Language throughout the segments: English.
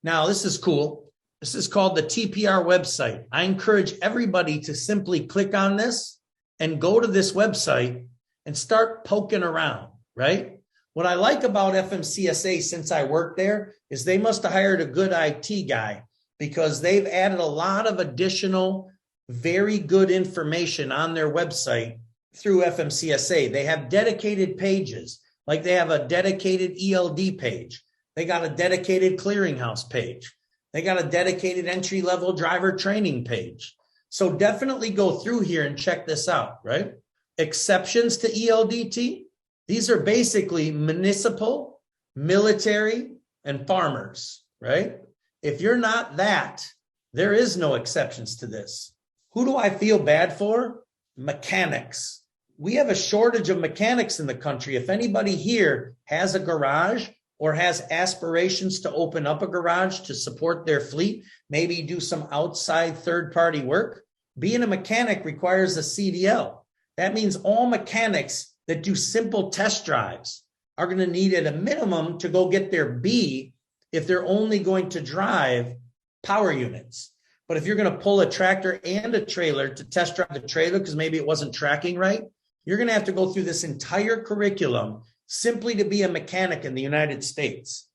Now, this is cool. This is called the TPR website. I encourage everybody to simply click on this and go to this website and start poking around, right? What I like about FMCSA since I worked there is they must have hired a good IT guy because they've added a lot of additional, very good information on their website through FMCSA. They have dedicated pages, like they have a dedicated ELD page. They got a dedicated clearinghouse page. They got a dedicated entry-level driver training page. So definitely go through here and check this out, right? Exceptions to ELDT. These are basically municipal, military, and farmers, right? If you're not that, there is no exceptions to this. Who do I feel bad for? Mechanics. We have a shortage of mechanics in the country. If anybody here has a garage or has aspirations to open up a garage to support their fleet, maybe do some outside third-party work, being a mechanic requires a CDL. That means all mechanics that do simple test drives are going to need at a minimum to go get their B if they're only going to drive power units. But if you're going to pull a tractor and a trailer to test drive the trailer because maybe it wasn't tracking right, you're going to have to go through this entire curriculum simply to be a mechanic in the United States.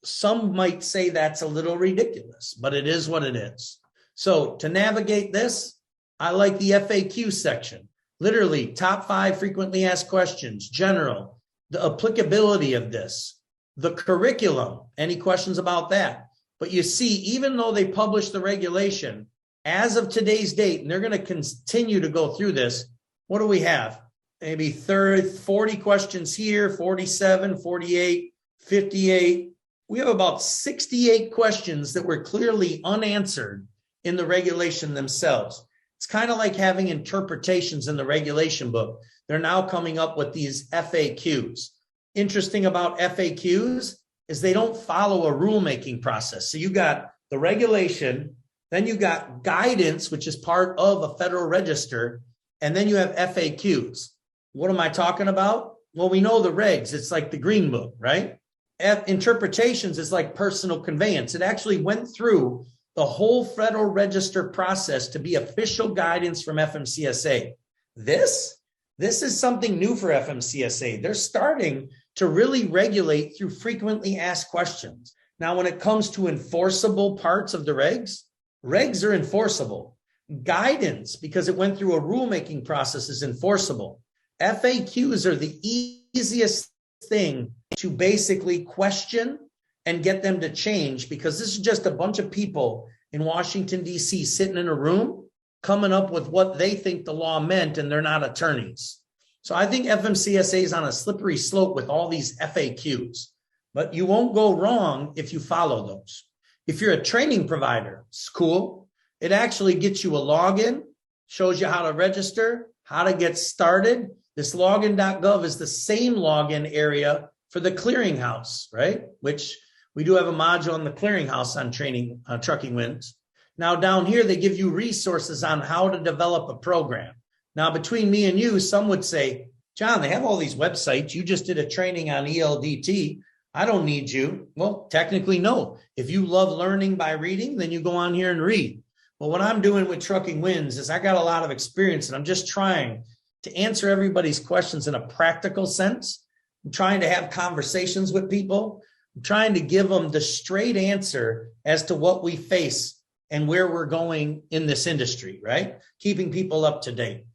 Some might say that's a little ridiculous, but it is what it is. So to navigate this, I like the FAQ section. Literally, top 5 frequently asked questions, general, the applicability of this, the curriculum, any questions about that? But you see, even though they published the regulation, as of today's date, and they're going to continue to go through this, what do we have? Maybe 40 questions here, 47, 48, 58. We have about 68 questions that were clearly unanswered in the regulation themselves. It's kind of like having interpretations in the regulation book. They're now coming up with these FAQs. Interesting about FAQs is they don't follow a rulemaking process. So you got the regulation, then you got guidance, which is part of a Federal Register, and then you have FAQs. What am I talking about? Well, we know the regs. It's like the Green Book, right? Interpretations is like personal conveyance. It actually went through the whole Federal Register process to be official guidance from FMCSA. This is something new for FMCSA. They're starting to really regulate through frequently asked questions. Now, when it comes to enforceable parts of the regs are enforceable. Guidance, because it went through a rulemaking process, is enforceable. FAQs are the easiest thing to basically question and get them to change, because this is just a bunch of people in Washington, D.C. sitting in a room coming up with what they think the law meant, and they're not attorneys. So I think FMCSA is on a slippery slope with all these FAQs, but you won't go wrong if you follow those. If you're a training provider, it's cool. It actually gets you a login, shows you how to register, how to get started. This login.gov is the same login area for the clearinghouse, right? Which we do have a module on the clearinghouse on training trucking wins. Now down here, they give you resources on how to develop a program. Now between me and you, some would say, John, they have all these websites. You just did a training on ELDT. I don't need you. Well, technically, no. If you love learning by reading, then you go on here and read. But what I'm doing with Trucking Wins is I got a lot of experience, and I'm just trying to answer everybody's questions in a practical sense. I'm trying to have conversations with people. I'm trying to give them the straight answer as to what we face and where we're going in this industry, right? Keeping people up to date.